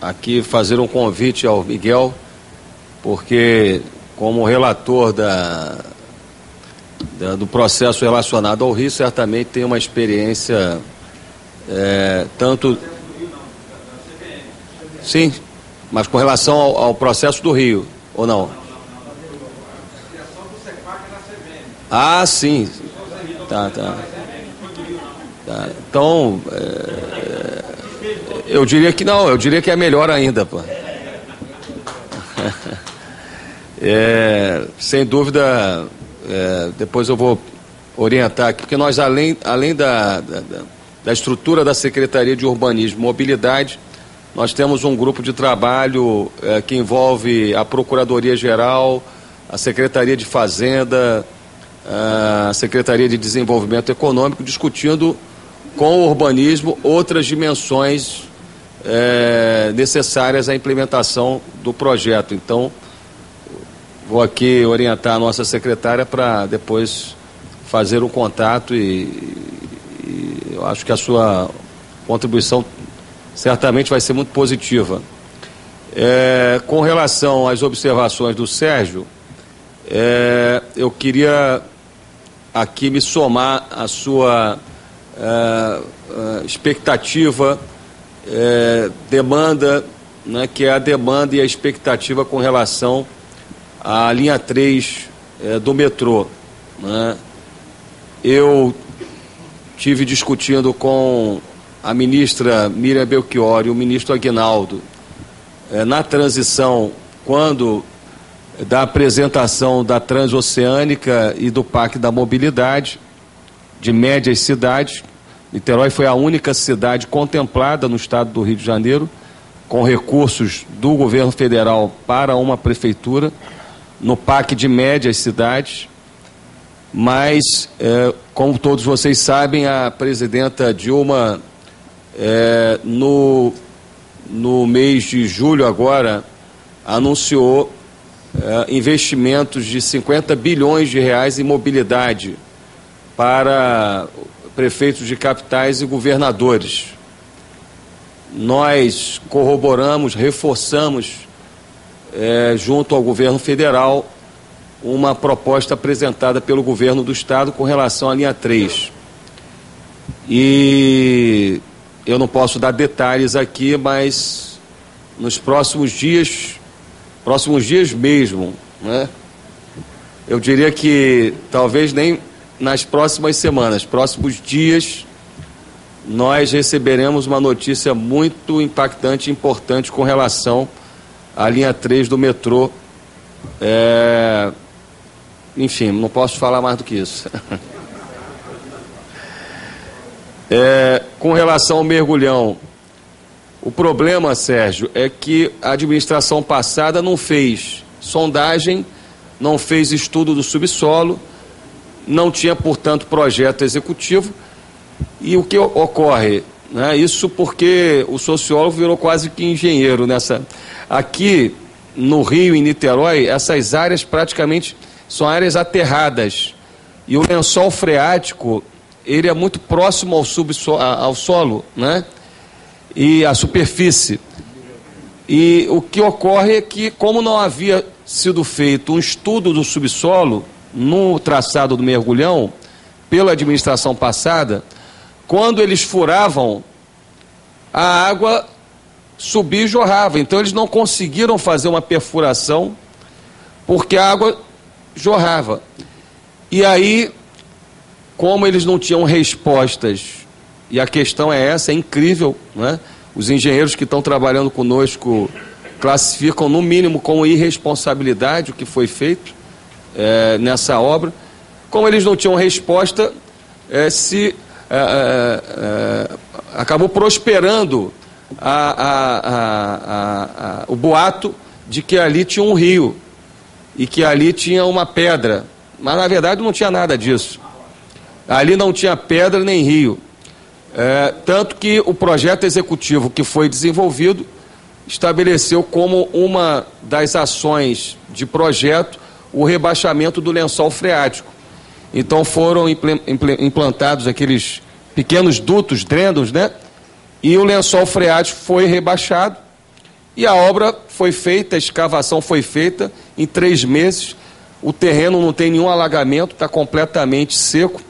Aqui fazer um convite ao Miguel, porque como relator do processo relacionado ao Rio, certamente tem uma experiência tanto... Sim, mas com relação ao processo do Rio, ou não? Ah, sim. Tá. Então, eu diria que não, eu diria que é melhor ainda, pô. Sem dúvida, depois eu vou orientar aqui, porque nós, além da estrutura da Secretaria de Urbanismo e Mobilidade, nós temos um grupo de trabalho que envolve a Procuradoria-Geral, a Secretaria de Fazenda, a Secretaria de Desenvolvimento Econômico, discutindo com o urbanismo outras dimensões necessárias à implementação do projeto. Então, vou aqui orientar a nossa secretária para depois fazer um contato e eu acho que a sua contribuição certamente vai ser muito positiva. Com relação às observações do Sérgio, eu queria aqui me somar à sua expectativa, demanda, né, que é a demanda e a expectativa com relação à linha 3 do metrô, né? Eu tive discutindo com a ministra Miriam Belchior e o ministro Aguinaldo na transição, quando da apresentação da Transoceânica e do Parque da Mobilidade de médias cidades. Niterói foi a única cidade contemplada no estado do Rio de Janeiro com recursos do governo federal para uma prefeitura no PAC de médias cidades, mas como todos vocês sabem, a presidenta Dilma no mês de julho agora anunciou investimentos de 50 bilhões de reais em mobilidade para prefeitos de capitais e governadores. Nós corroboramos, reforçamos junto ao governo federal uma proposta apresentada pelo governo do estado com relação à linha 3. E eu não posso dar detalhes aqui, mas nos próximos dias mesmo, né? Eu diria que talvez nem nas próximas semanas, próximos dias, nós receberemos uma notícia muito impactante e importante com relação à linha 3 do metrô. Enfim, não posso falar mais do que isso. Com relação ao mergulhão, o problema, Sérgio, é que a administração passada não fez sondagem, não fez estudo do subsolo, não tinha, portanto, projeto executivo. E o que ocorre? Né? Isso porque o sociólogo virou quase que engenheiro nessa... Aqui no Rio, em Niterói, essas áreas praticamente são áreas aterradas. E o lençol freático, ele é muito próximo ao solo, né? E à superfície. E o que ocorre é que, como não havia sido feito um estudo do subsolo no traçado do mergulhão pela administração passada, quando eles furavam, a água subia e jorrava. Então eles não conseguiram fazer uma perfuração porque a água jorrava. E aí, como eles não tinham respostas, e a questão é essa, é incrível, né? Os engenheiros que estão trabalhando conosco classificam no mínimo como irresponsabilidade o que foi feito nessa obra. Como eles não tinham resposta, acabou prosperando o boato de que ali tinha um rio e que ali tinha uma pedra, mas na verdade não tinha nada disso. Ali não tinha pedra nem rio. Tanto que o projeto executivo que foi desenvolvido estabeleceu como uma das ações de projeto o rebaixamento do lençol freático. Então foram implantados aqueles pequenos dutos, drenos, né? e o lençol freático foi rebaixado, e a obra foi feita, a escavação foi feita em 3 meses, o terreno não tem nenhum alagamento, está completamente seco,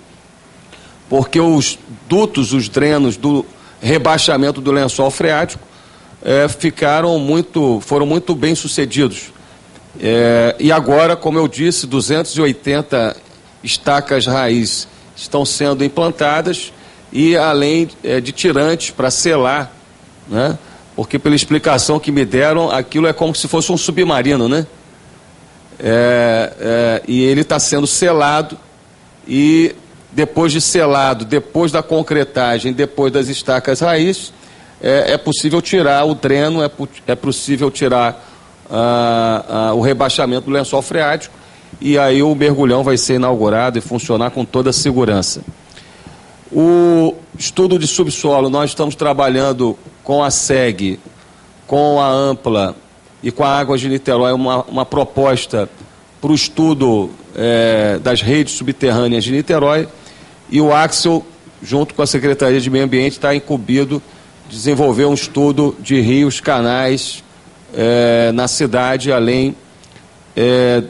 porque os dutos, os drenos do rebaixamento do lençol freático foram muito bem sucedidos. E agora, como eu disse, 280 estacas raiz estão sendo implantadas, e além de tirantes para selar, né? Porque pela explicação que me deram, aquilo é como se fosse um submarino, né? E ele está sendo selado, e depois de selado, depois da concretagem, depois das estacas raiz, é possível tirar o dreno, é possível tirar o rebaixamento do lençol freático, e aí o mergulhão vai ser inaugurado e funcionar com toda a segurança. O estudo de subsolo, nós estamos trabalhando com a SEG, com a Ampla e com a Águas de Niterói, uma proposta para o estudo das redes subterrâneas de Niterói, e o Axel, junto com a Secretaria de Meio Ambiente, está incumbido de desenvolver um estudo de rios, canais na cidade, além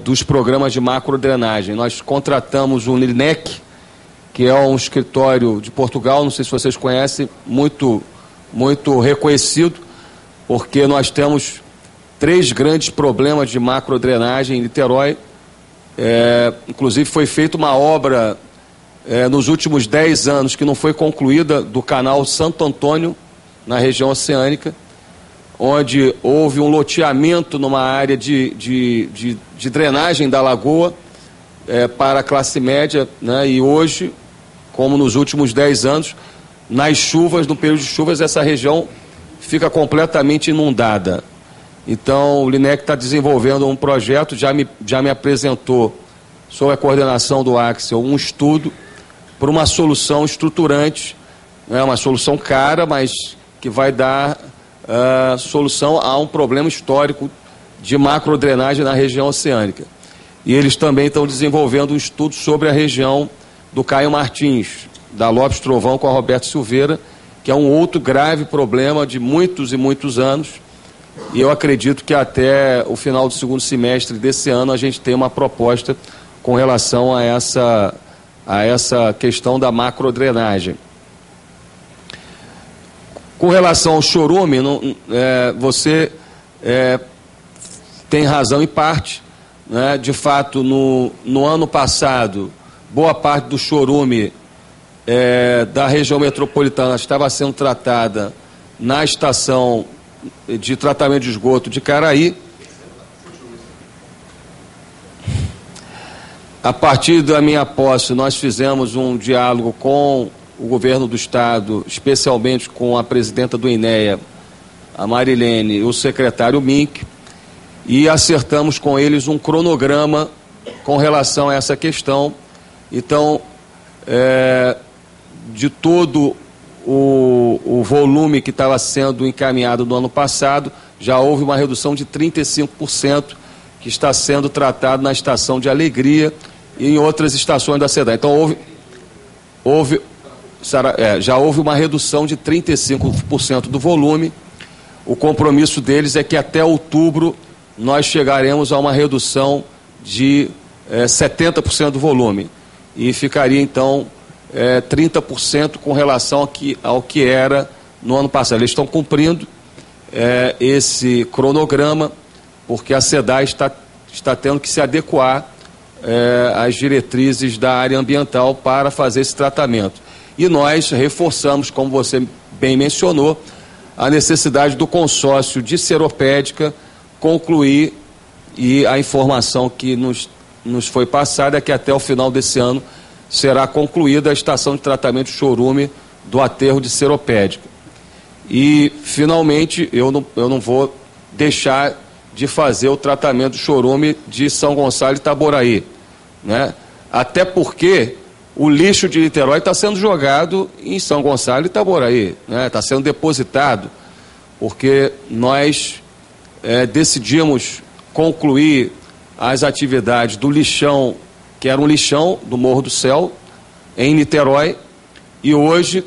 dos programas de macrodrenagem. Nós contratamos o LINEC, que é um escritório de Portugal, não sei se vocês conhecem, muito reconhecido, porque nós temos 3 grandes problemas de macrodrenagem em Niterói. Inclusive foi feita uma obra nos últimos 10 anos que não foi concluída, do canal Santo Antônio, na região oceânica, onde houve um loteamento numa área de drenagem da lagoa para a classe média, né? E hoje, como nos últimos 10 anos, nas chuvas, no período de chuvas, essa região fica completamente inundada. Então, o LINEC está desenvolvendo um projeto, já me apresentou, sob a coordenação do Axel, um estudo para uma solução estruturante, uma solução cara, mas que vai dar solução a um problema histórico de macrodrenagem na região oceânica. E eles também estão desenvolvendo um estudo sobre a região do Caio Martins, da Lopes Trovão com a Roberto Silveira, que é um outro grave problema de muitos e muitos anos, e eu acredito que até o final do segundo semestre desse ano a gente tem uma proposta com relação a essa questão da macrodrenagem. Com relação ao chorume, você tem razão em parte, né? De fato, no ano passado, boa parte do chorume da região metropolitana estava sendo tratada na estação de tratamento de esgoto de Caraí. A partir da minha posse, nós fizemos um diálogo com o governo do Estado, especialmente com a presidenta do INEA, a Marilene, e o secretário Mink, e acertamos com eles um cronograma com relação a essa questão. Então, de todo o volume que estava sendo encaminhado no ano passado, já houve uma redução de 35% que está sendo tratado na estação de Alegria e em outras estações da cidade. Então, já houve uma redução de 35% do volume. O compromisso deles é que até outubro nós chegaremos a uma redução de 70% do volume. E ficaria, então, 30% com relação ao que era no ano passado. Eles estão cumprindo esse cronograma, porque a SEDAI está tendo que se adequar às diretrizes da área ambiental para fazer esse tratamento. E nós reforçamos, como você bem mencionou, a necessidade do consórcio de Seropédica concluir, e a informação que nos foi passada é que até o final desse ano será concluída a estação de tratamento de chorume do aterro de Seropédica. E, finalmente, eu não vou deixar de fazer o tratamento de chorume de São Gonçalo e Itaboraí, né? Até porque o lixo de Niterói está sendo jogado em São Gonçalo e Itaboraí, né? Está sendo depositado, porque nós decidimos concluir as atividades do lixão, que era um lixão do Morro do Céu, em Niterói, e hoje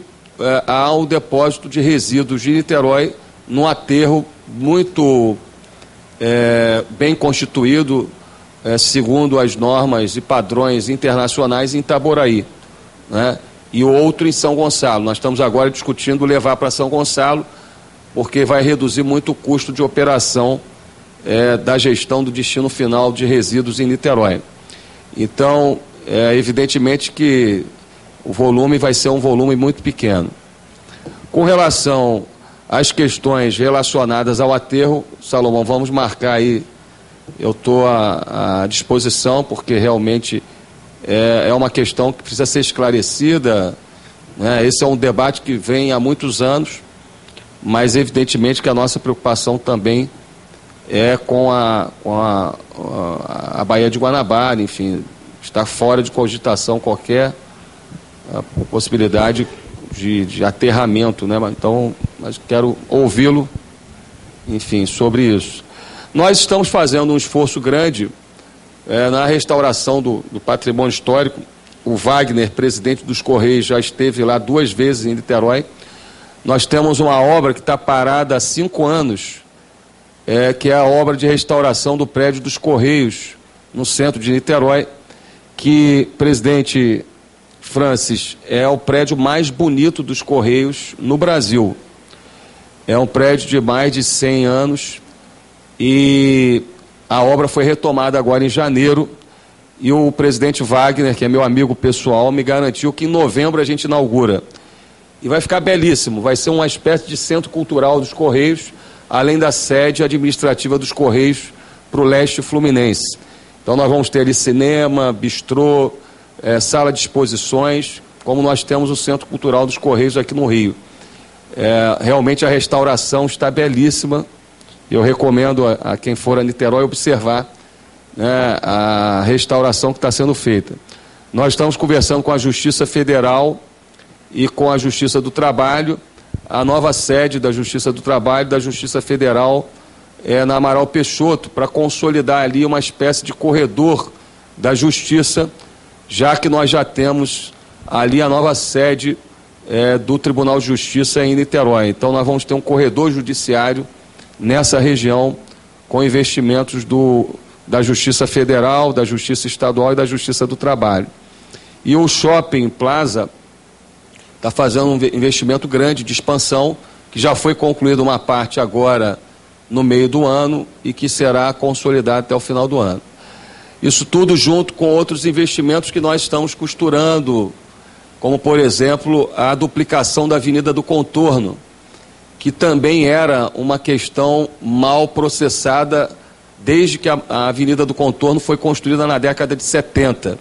há um depósito de resíduos de Niterói num aterro muito bem constituído, segundo as normas e padrões internacionais, em Itaboraí, né? E outro em São Gonçalo. Nós estamos agora discutindo levar para São Gonçalo, porque vai reduzir muito o custo de operação da gestão do destino final de resíduos em Niterói. Então, evidentemente que o volume vai ser um volume muito pequeno. Com relação às questões relacionadas ao aterro, Salomão, vamos marcar aí, eu estou à disposição, porque realmente é uma questão que precisa ser esclarecida, né? Esse é um debate que vem há muitos anos, mas evidentemente que a nossa preocupação também é com a Baía de Guanabara, enfim, está fora de cogitação qualquer possibilidade de aterramento, né? Então, mas quero ouvi-lo, enfim, sobre isso. Nós estamos fazendo um esforço grande na restauração do patrimônio histórico. O Wagner, presidente dos Correios, já esteve lá 2 vezes em Niterói. Nós temos uma obra que está parada há 5 anos, que é a obra de restauração do prédio dos Correios, no centro de Niterói, que, presidente Francis, é o prédio mais bonito dos Correios no Brasil. É um prédio de mais de 100 anos e a obra foi retomada agora em janeiro e o presidente Wagner, que é meu amigo pessoal, me garantiu que em novembro a gente inaugura. E vai ficar belíssimo, vai ser uma espécie de centro cultural dos Correios, além da sede administrativa dos Correios para o leste fluminense. Então nós vamos ter ali cinema, bistrô, sala de exposições, como nós temos o Centro Cultural dos Correios aqui no Rio. Realmente a restauração está belíssima. Eu recomendo a quem for a Niterói observar, né, a restauração que está sendo feita. Nós estamos conversando com a Justiça Federal e com a Justiça do Trabalho. A nova sede da Justiça do Trabalho e da Justiça Federal na Amaral Peixoto, para consolidar ali uma espécie de corredor da Justiça, já que nós já temos ali a nova sede do Tribunal de Justiça em Niterói. Então nós vamos ter um corredor judiciário nessa região com investimentos da Justiça Federal, da Justiça Estadual e da Justiça do Trabalho. E o Shopping Plaza está fazendo um investimento grande de expansão, que já foi concluída uma parte agora no meio do ano e que será consolidado até o final do ano. Isso tudo junto com outros investimentos que nós estamos costurando, como, por exemplo, a duplicação da Avenida do Contorno, que também era uma questão mal processada desde que a Avenida do Contorno foi construída na década de 70.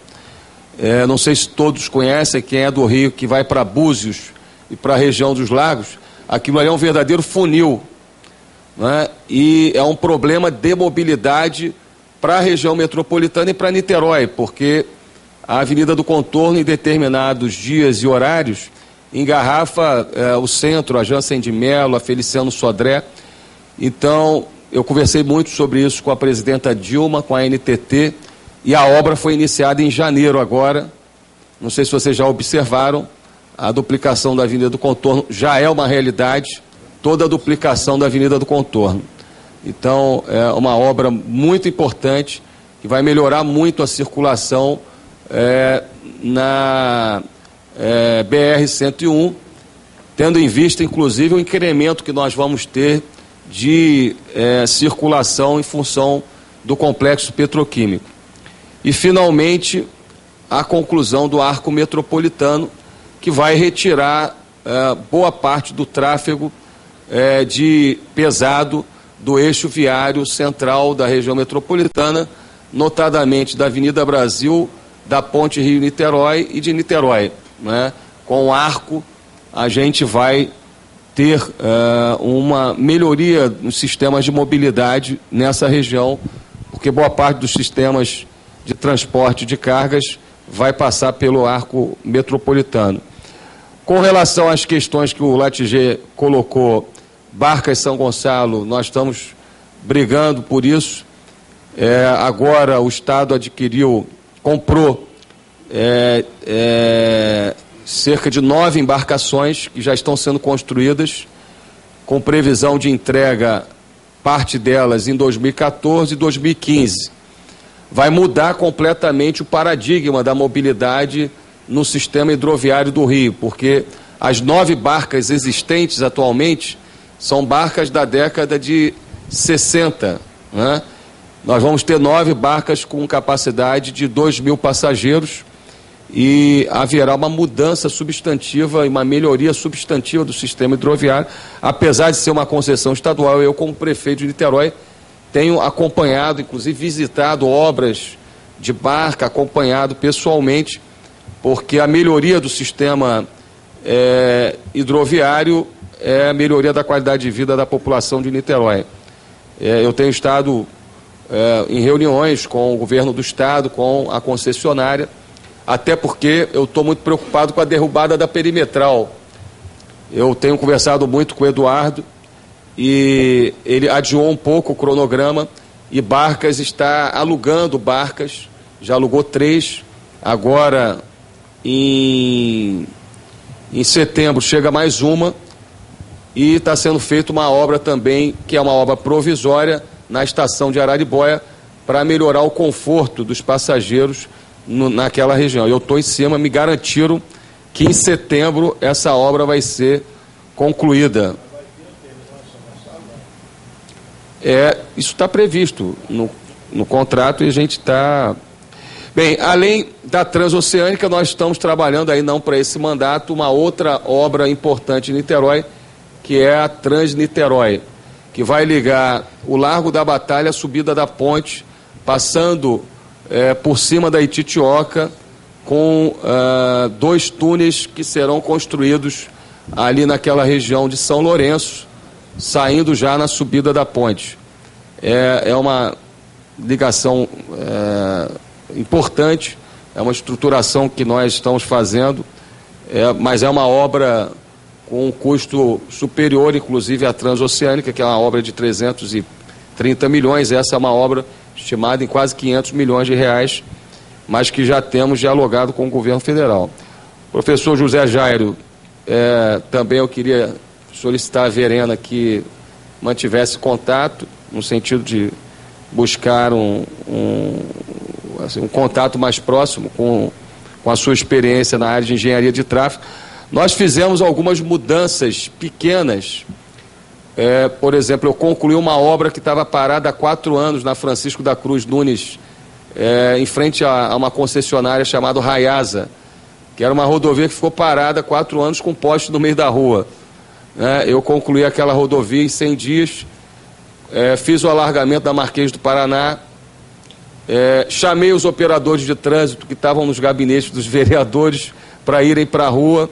Não sei se todos conhecem, quem é do Rio, que vai para Búzios e para a região dos Lagos, aquilo ali é um verdadeiro funil, né? E é um problema de mobilidade para a região metropolitana e para Niterói, porque a Avenida do Contorno, em determinados dias e horários, engarrafa o centro, a Jansen de Mello, a Feliciano Sodré. Então, eu conversei muito sobre isso com a presidenta Dilma, com a NTT, e a obra foi iniciada em janeiro agora. Não sei se vocês já observaram, a duplicação da Avenida do Contorno já é uma realidade, toda a duplicação da Avenida do Contorno. Então, é uma obra muito importante, que vai melhorar muito a circulação na BR-101, tendo em vista, inclusive, o incremento que nós vamos ter de circulação em função do complexo petroquímico. E, finalmente, a conclusão do arco metropolitano, que vai retirar boa parte do tráfego de pesado do eixo viário central da região metropolitana, notadamente da Avenida Brasil, da Ponte Rio-Niterói e de Niterói, né? Com o arco, a gente vai ter uma melhoria nos sistemas de mobilidade nessa região, porque boa parte dos sistemas de transporte de cargas vai passar pelo arco metropolitano. Com relação às questões que o Latigê colocou, Barcas São Gonçalo, nós estamos brigando por isso. Agora o Estado comprou cerca de 9 embarcações que já estão sendo construídas, com previsão de entrega, parte delas em 2014 e 2015. Vai mudar completamente o paradigma da mobilidade no sistema hidroviário do Rio, porque as 9 barcas existentes atualmente são barcas da década de 60, né? Nós vamos ter 9 barcas com capacidade de 2.000 passageiros e haverá uma mudança substantiva e uma melhoria substantiva do sistema hidroviário, apesar de ser uma concessão estadual. Eu, como prefeito de Niterói, tenho acompanhado, inclusive visitado obras de barca, acompanhado pessoalmente, porque a melhoria do sistema hidroviário é a melhoria da qualidade de vida da população de Niterói. Eu tenho estado em reuniões com o governo do estado, com a concessionária, até porque eu estou muito preocupado com a derrubada da perimetral. Eu tenho conversado muito com o Eduardo e ele adiou um pouco o cronograma e Barcas está alugando barcas, já alugou 3, agora em setembro chega mais uma e está sendo feita uma obra também, que é uma obra provisória na estação de Araribóia para melhorar o conforto dos passageiros naquela região. Eu estou em cima, me garantiram que em setembro essa obra vai ser concluída. Isso está previsto no contrato e a gente está... Bem, além da Transoceânica, nós estamos trabalhando aí, não para esse mandato, uma outra obra importante em Niterói, que é a Transniterói, que vai ligar o Largo da Batalha à subida da ponte, passando por cima da Ititioca, com 2 túneis que serão construídos ali naquela região de São Lourenço, saindo já na subida da ponte. É uma ligação importante, é uma estruturação que nós estamos fazendo, mas é uma obra com um custo superior, inclusive, à Transoceânica, que é uma obra de 330 milhões, essa é uma obra estimada em quase 500 milhões de reais, mas que já temos dialogado com o governo federal. Professor José Jairo, também eu queria solicitar à Verena que mantivesse contato, no sentido de buscar um contato mais próximo com a sua experiência na área de engenharia de tráfego. Nós fizemos algumas mudanças pequenas. Por exemplo, eu concluí uma obra que estava parada há 4 anos na Francisco da Cruz Nunes, em frente a uma concessionária chamada Raiasa, que era uma rodovia que ficou parada há 4 anos com poste no meio da rua. Eu concluí aquela rodovia em 100 dias, fiz o alargamento da Marquês do Paraná, chamei os operadores de trânsito que estavam nos gabinetes dos vereadores para irem para a rua,